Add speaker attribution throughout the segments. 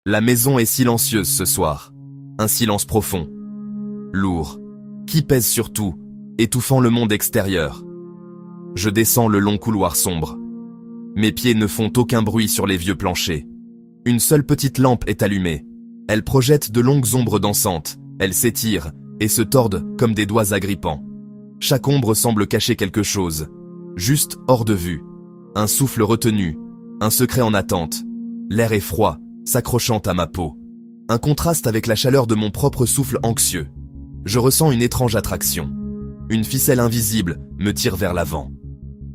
Speaker 1: La maison est silencieuse ce soir. Un silence profond, lourd, qui pèse sur tout, étouffant le monde extérieur. Je descends le long couloir sombre. Mes pieds ne font aucun bruit sur les vieux planchers. Une seule petite lampe est allumée. Elle projette de longues ombres dansantes. Elles s'étirent et se tordent comme des doigts agrippants. Chaque ombre semble cacher quelque chose, juste hors de vue. Un souffle retenu, un secret en attente. L'air est froid, s'accrochant à ma peau. Un contraste avec la chaleur de mon propre souffle anxieux. Je ressens une étrange attraction. Une ficelle invisible me tire vers l'avant.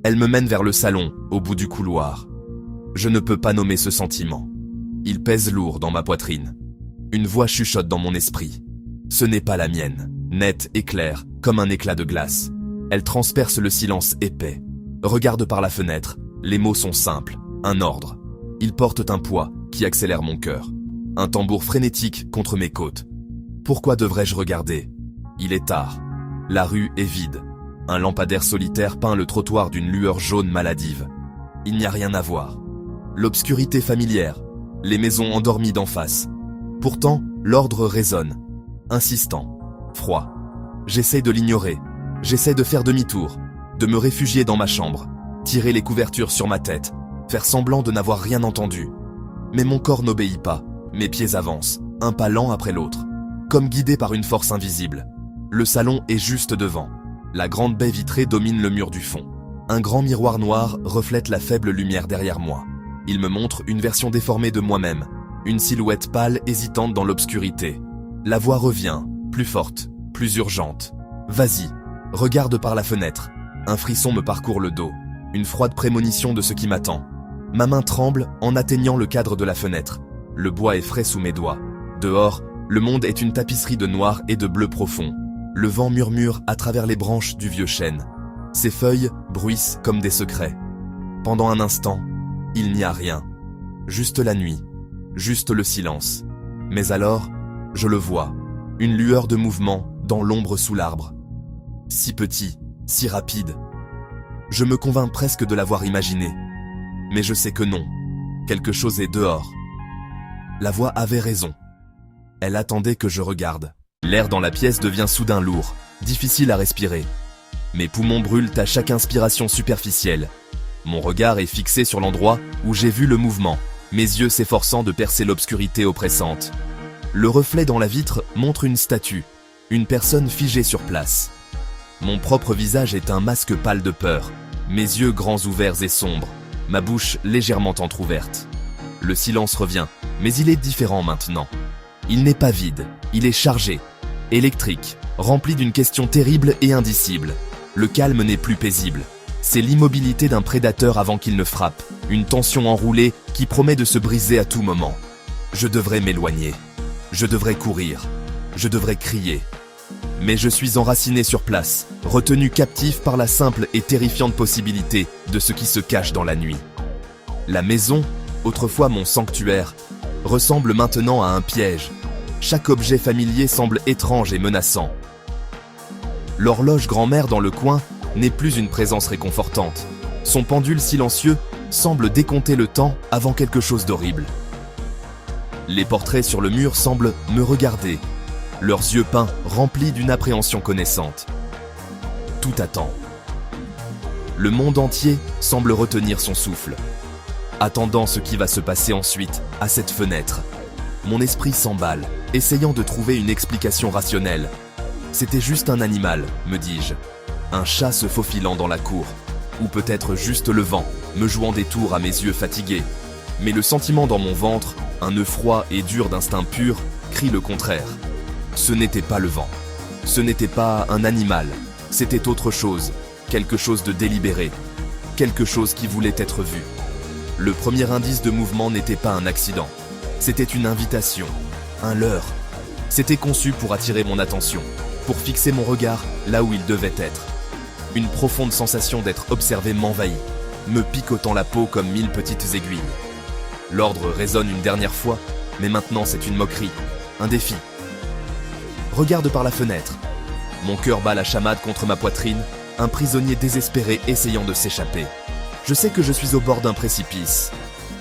Speaker 1: Elle me mène vers le salon, au bout du couloir. Je ne peux pas nommer ce sentiment. Il pèse lourd dans ma poitrine. Une voix chuchote dans mon esprit. Ce n'est pas la mienne, nette et claire, comme un éclat de glace. Elle transperce le silence épais. Regarde par la fenêtre, les mots sont simples, un ordre. Ils portent un poids qui accélère mon cœur. Un tambour frénétique contre mes côtes. Pourquoi devrais-je regarder? Il est tard. La rue est vide. Un lampadaire solitaire peint le trottoir d'une lueur jaune maladive. Il n'y a rien à voir. L'obscurité familière, les maisons endormies d'en face. Pourtant, l'ordre résonne. Insistant, froid. J'essaie de l'ignorer. J'essaie de faire demi-tour, de me réfugier dans ma chambre, tirer les couvertures sur ma tête, faire semblant de n'avoir rien entendu. Mais mon corps n'obéit pas. Mes pieds avancent, un pas lent après l'autre, comme guidés par une force invisible. Le salon est juste devant. La grande baie vitrée domine le mur du fond. Un grand miroir noir reflète la faible lumière derrière moi. Il me montre une version déformée de moi-même, une silhouette pâle hésitante dans l'obscurité. La voix revient, plus forte, plus urgente. Vas-y, regarde par la fenêtre. Un frisson me parcourt le dos, une froide prémonition de ce qui m'attend. Ma main tremble en atteignant le cadre de la fenêtre. Le bois est frais sous mes doigts. Dehors, le monde est une tapisserie de noir et de bleu profond. Le vent murmure à travers les branches du vieux chêne. Ses feuilles bruissent comme des secrets. Pendant un instant, il n'y a rien. Juste la nuit. Juste le silence. Mais alors, je le vois. Une lueur de mouvement dans l'ombre sous l'arbre. Si petit, si rapide. Je me convainc presque de l'avoir imaginé. Mais je sais que non. Quelque chose est dehors. La voix avait raison. Elle attendait que je regarde. L'air dans la pièce devient soudain lourd, difficile à respirer. Mes poumons brûlent à chaque inspiration superficielle. Mon regard est fixé sur l'endroit où j'ai vu le mouvement, mes yeux s'efforçant de percer l'obscurité oppressante. Le reflet dans la vitre montre une statue, une personne figée sur place. Mon propre visage est un masque pâle de peur, mes yeux grands ouverts et sombres, ma bouche légèrement entr'ouverte. Le silence revient, mais il est différent maintenant. Il n'est pas vide, il est chargé, électrique, rempli d'une question terrible et indicible. Le calme n'est plus paisible. C'est l'immobilité d'un prédateur avant qu'il ne frappe, une tension enroulée qui promet de se briser à tout moment. Je devrais m'éloigner, je devrais courir, je devrais crier. Mais je suis enraciné sur place, retenu captif par la simple et terrifiante possibilité de ce qui se cache dans la nuit. La maison, autrefois mon sanctuaire, ressemble maintenant à un piège. Chaque objet familier semble étrange et menaçant. L'horloge grand-mère dans le coin n'est plus une présence réconfortante. Son pendule silencieux semble décompter le temps avant quelque chose d'horrible. Les portraits sur le mur semblent me regarder, leurs yeux peints remplis d'une appréhension connaissante. Tout attend. Le monde entier semble retenir son souffle, attendant ce qui va se passer ensuite à cette fenêtre. Mon esprit s'emballe, essayant de trouver une explication rationnelle. C'était juste un animal, me dis-je. Un chat se faufilant dans la cour. Ou peut-être juste le vent, me jouant des tours à mes yeux fatigués. Mais le sentiment dans mon ventre, un nœud froid et dur d'instinct pur, crie le contraire. Ce n'était pas le vent. Ce n'était pas un animal. C'était autre chose. Quelque chose de délibéré. Quelque chose qui voulait être vu. Le premier indice de mouvement n'était pas un accident. C'était une invitation, un leurre. C'était conçu pour attirer mon attention, pour fixer mon regard là où il devait être. Une profonde sensation d'être observé m'envahit, me picotant la peau comme 1000 petites aiguilles. L'ordre résonne une dernière fois, mais maintenant c'est une moquerie, un défi. Regarde par la fenêtre. Mon cœur bat la chamade contre ma poitrine, un prisonnier désespéré essayant de s'échapper. Je sais que je suis au bord d'un précipice.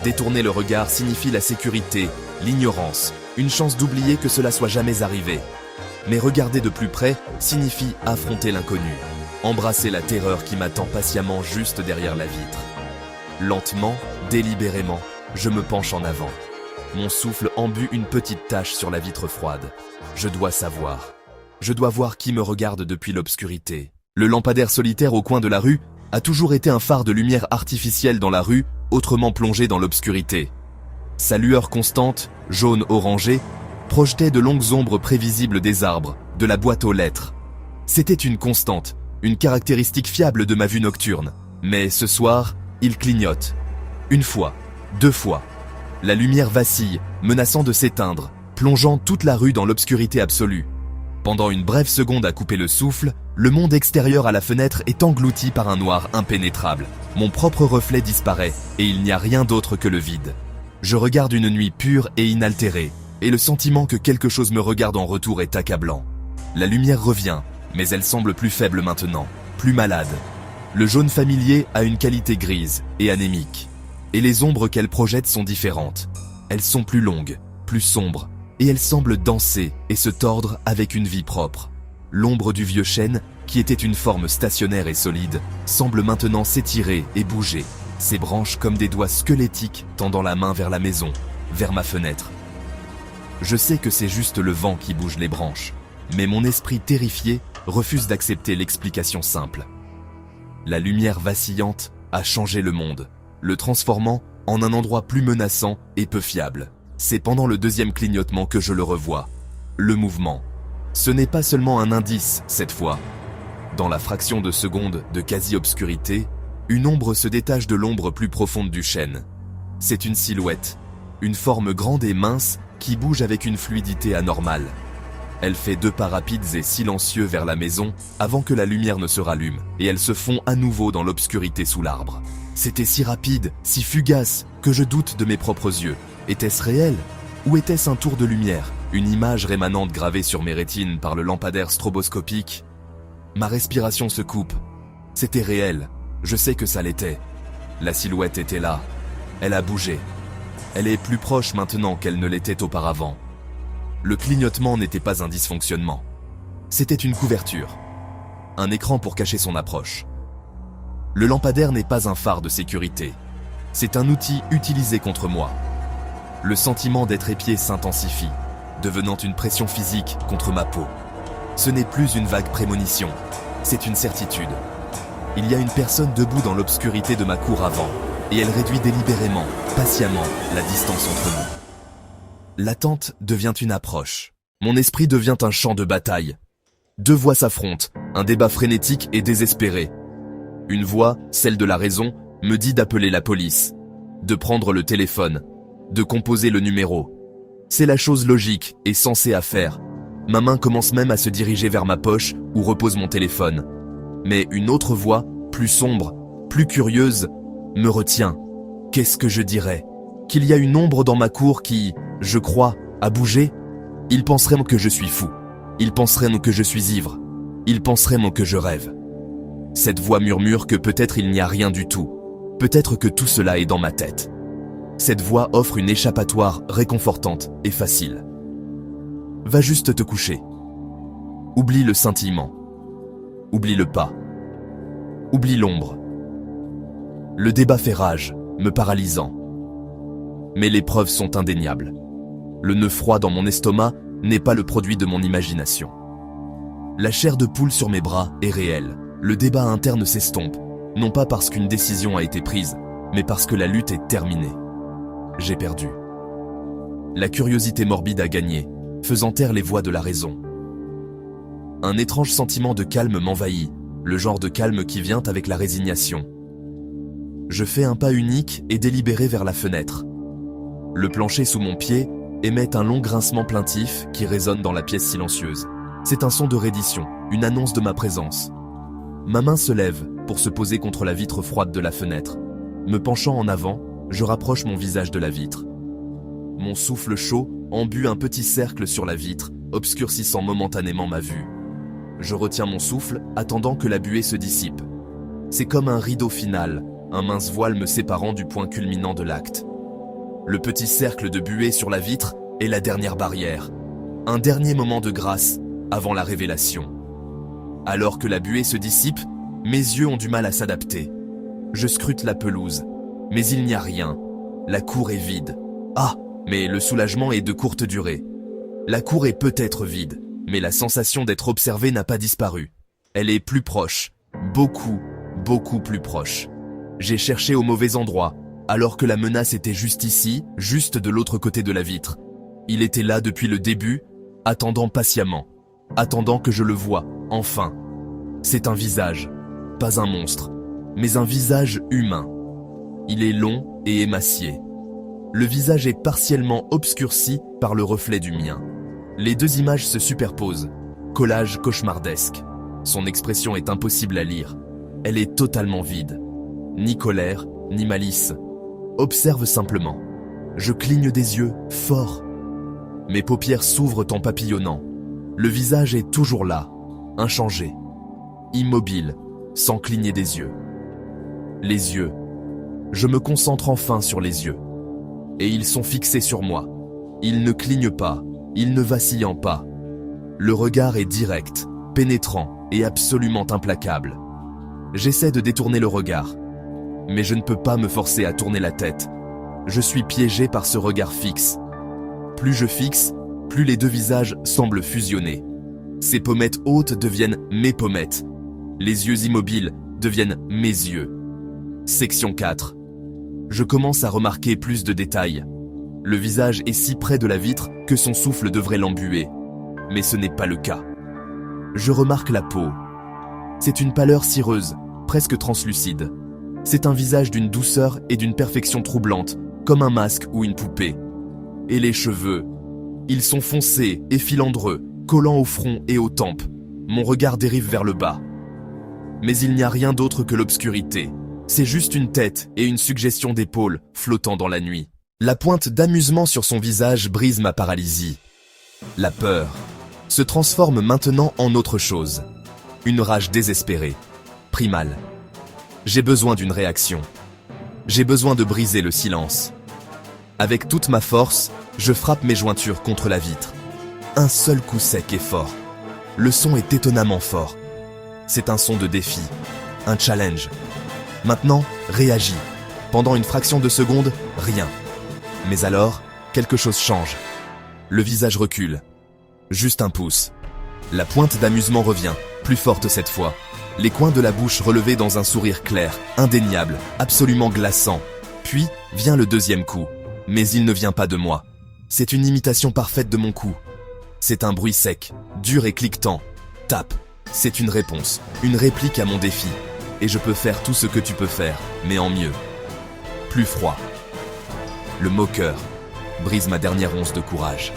Speaker 1: Détourner le regard signifie la sécurité, l'ignorance, une chance d'oublier que cela soit jamais arrivé. Mais regarder de plus près signifie affronter l'inconnu, embrasser la terreur qui m'attend patiemment juste derrière la vitre. Lentement, délibérément, je me penche en avant. Mon souffle embue une petite tache sur la vitre froide. Je dois savoir. Je dois voir qui me regarde depuis l'obscurité. Le lampadaire solitaire au coin de la rue a toujours été un phare de lumière artificielle dans la rue, autrement plongé dans l'obscurité. Sa lueur constante, jaune-orangée, projetait de longues ombres prévisibles des arbres, de la boîte aux lettres. C'était une constante, une caractéristique fiable de ma vue nocturne. Mais ce soir, il clignote. Une fois, 2 fois. La lumière vacille, menaçant de s'éteindre, plongeant toute la rue dans l'obscurité absolue. Pendant une brève seconde à couper le souffle, le monde extérieur à la fenêtre est englouti par un noir impénétrable. Mon propre reflet disparaît, et il n'y a rien d'autre que le vide. Je regarde une nuit pure et inaltérée, et le sentiment que quelque chose me regarde en retour est accablant. La lumière revient, mais elle semble plus faible maintenant, plus malade. Le jaune familier a une qualité grise et anémique, et les ombres qu'elle projette sont différentes. Elles sont plus longues, plus sombres, et elles semblent danser et se tordre avec une vie propre. L'ombre du vieux chêne, qui était une forme stationnaire et solide, semble maintenant s'étirer et bouger, ses branches comme des doigts squelettiques tendant la main vers la maison, vers ma fenêtre. Je sais que c'est juste le vent qui bouge les branches, mais mon esprit terrifié refuse d'accepter l'explication simple. La lumière vacillante a changé le monde, le transformant en un endroit plus menaçant et peu fiable. C'est pendant le deuxième clignotement que je le revois. Le mouvement. Ce n'est pas seulement un indice, cette fois. Dans la fraction de seconde de quasi-obscurité, une ombre se détache de l'ombre plus profonde du chêne. C'est une silhouette, une forme grande et mince qui bouge avec une fluidité anormale. Elle fait 2 pas rapides et silencieux vers la maison avant que la lumière ne se rallume, et elle se fond à nouveau dans l'obscurité sous l'arbre. C'était si rapide, si fugace, que je doute de mes propres yeux. Était-ce réel? Ou était-ce un tour de lumière, une image rémanente gravée sur mes rétines par le lampadaire stroboscopique? Ma respiration se coupe. C'était réel, je sais que ça l'était. La silhouette était là. Elle a bougé. Elle est plus proche maintenant qu'elle ne l'était auparavant. Le clignotement n'était pas un dysfonctionnement. C'était une couverture. Un écran pour cacher son approche. Le lampadaire n'est pas un phare de sécurité. C'est un outil utilisé contre moi. Le sentiment d'être épié s'intensifie, devenant une pression physique contre ma peau. Ce n'est plus une vague prémonition, c'est une certitude. Il y a une personne debout dans l'obscurité de ma cour avant, et elle réduit délibérément, patiemment, la distance entre nous. L'attente devient une approche. Mon esprit devient un champ de bataille. 2 voix s'affrontent, un débat frénétique et désespéré. Une voix, celle de la raison, me dit d'appeler la police, de prendre le téléphone, de composer le numéro. C'est la chose logique et sensée à faire. Ma main commence même à se diriger vers ma poche où repose mon téléphone. Mais une autre voix, plus sombre, plus curieuse, me retient. Qu'est-ce que je dirais? Qu'il y a une ombre dans ma cour qui, je crois, a bougé? Ils penseraient que je suis fou. Ils penseraient que je suis ivre. Ils penseraient que je rêve. Cette voix murmure que peut-être il n'y a rien du tout. Peut-être que tout cela est dans ma tête. Cette voix offre une échappatoire réconfortante et facile. Va juste te coucher. Oublie le scintillement. Oublie le pas. Oublie l'ombre. Le débat fait rage, me paralysant. Mais les preuves sont indéniables. Le nœud froid dans mon estomac n'est pas le produit de mon imagination. La chair de poule sur mes bras est réelle. Le débat interne s'estompe, non pas parce qu'une décision a été prise, mais parce que la lutte est terminée. J'ai perdu. La curiosité morbide a gagné, faisant taire les voix de la raison. Un étrange sentiment de calme m'envahit, le genre de calme qui vient avec la résignation. Je fais un pas unique et délibéré vers la fenêtre. Le plancher sous mon pied émet un long grincement plaintif qui résonne dans la pièce silencieuse. C'est un son de reddition, une annonce de ma présence. Ma main se lève pour se poser contre la vitre froide de la fenêtre. Me penchant en avant, je rapproche mon visage de la vitre. Mon souffle chaud embue un petit cercle sur la vitre, obscurcissant momentanément ma vue. Je retiens mon souffle, attendant que la buée se dissipe. C'est comme un rideau final, un mince voile me séparant du point culminant de l'acte. Le petit cercle de buée sur la vitre est la dernière barrière. Un dernier moment de grâce avant la révélation. Alors que la buée se dissipe, mes yeux ont du mal à s'adapter. Je scrute la pelouse, mais il n'y a rien. La cour est vide. Ah, mais le soulagement est de courte durée. La cour est peut-être vide, mais la sensation d'être observé n'a pas disparu. Elle est plus proche, beaucoup, beaucoup plus proche. J'ai cherché au mauvais endroit, alors que la menace était juste ici, juste de l'autre côté de la vitre. Il était là depuis le début, attendant patiemment, attendant que je le voie, enfin. C'est un visage, pas un monstre, mais un visage humain. Il est long et émacié. Le visage est partiellement obscurci par le reflet du mien. Les deux images se superposent, collage cauchemardesque. Son expression est impossible à lire. Elle est totalement vide. Ni colère, ni malice. Observe simplement. Je cligne des yeux, fort. Mes paupières s'ouvrent en papillonnant. Le visage est toujours là, inchangé, immobile, sans cligner des yeux. Les yeux. Je me concentre enfin sur les yeux. Et ils sont fixés sur moi. Ils ne clignent pas, ils ne vacillent pas. Le regard est direct, pénétrant et absolument implacable. J'essaie de détourner le regard. Mais je ne peux pas me forcer à tourner la tête. Je suis piégé par ce regard fixe. Plus je fixe, plus les deux visages semblent fusionner. Ces pommettes hautes deviennent mes pommettes. Les yeux immobiles deviennent mes yeux. Section 4. Je commence à remarquer plus de détails. Le visage est si près de la vitre que son souffle devrait l'embuer. Mais ce n'est pas le cas. Je remarque la peau. C'est une pâleur cireuse, presque translucide. C'est un visage d'une douceur et d'une perfection troublante, comme un masque ou une poupée. Et les cheveux. Ils sont foncés et filandreux, collant au front et aux tempes. Mon regard dérive vers le bas. Mais il n'y a rien d'autre que l'obscurité. C'est juste une tête et une suggestion d'épaules flottant dans la nuit. La pointe d'amusement sur son visage brise ma paralysie. La peur se transforme maintenant en autre chose. Une rage désespérée, primale. J'ai besoin d'une réaction. J'ai besoin de briser le silence. Avec toute ma force, je frappe mes jointures contre la vitre. Un seul coup sec et fort. Le son est étonnamment fort. C'est un son de défi, un challenge. Maintenant, réagis. Pendant une fraction de seconde, rien. Mais alors, quelque chose change. Le visage recule. Juste un pouce. La pointe d'amusement revient, plus forte cette fois. Les coins de la bouche relevés dans un sourire clair, indéniable, absolument glaçant. Puis vient le deuxième coup. Mais il ne vient pas de moi. C'est une imitation parfaite de mon coup. C'est un bruit sec, dur et cliquetant. Tape. C'est une réponse, une réplique à mon défi. Et je peux faire tout ce que tu peux faire, mais en mieux. Plus froid. Le moqueur brise ma dernière once de courage.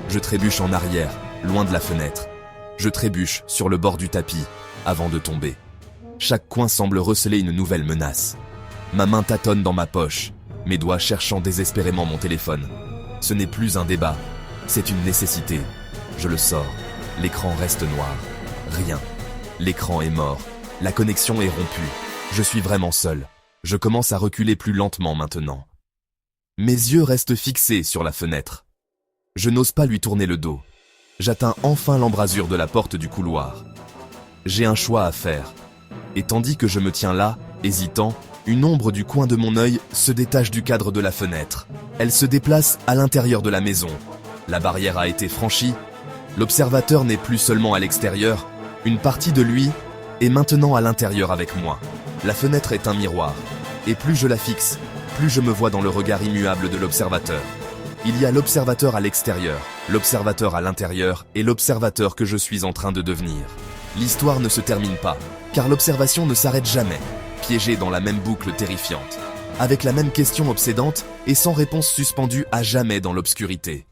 Speaker 1: Je trébuche en arrière, loin de la fenêtre. Je trébuche sur le bord du tapis, avant de tomber. Chaque coin semble receler une nouvelle menace. Ma main tâtonne dans ma poche, mes doigts cherchant désespérément mon téléphone. Ce n'est plus un débat, c'est une nécessité. Je le sors. L'écran reste noir. Rien. L'écran est mort. La connexion est rompue. Je suis vraiment seul. Je commence à reculer plus lentement maintenant. Mes yeux restent fixés sur la fenêtre. Je n'ose pas lui tourner le dos. J'atteins enfin l'embrasure de la porte du couloir. J'ai un choix à faire. Et tandis que je me tiens là, hésitant, une ombre du coin de mon œil se détache du cadre de la fenêtre. Elle se déplace à l'intérieur de la maison. La barrière a été franchie. L'observateur n'est plus seulement à l'extérieur. Une partie de lui est maintenant à l'intérieur avec moi. La fenêtre est un miroir. Et plus je la fixe, plus je me vois dans le regard immuable de l'observateur. Il y a l'observateur à l'extérieur, l'observateur à l'intérieur et l'observateur que je suis en train de devenir. L'histoire ne se termine pas, car l'observation ne s'arrête jamais, piégée dans la même boucle terrifiante, avec la même question obsédante et sans réponse suspendue à jamais dans l'obscurité.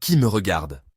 Speaker 1: Qui me regarde ?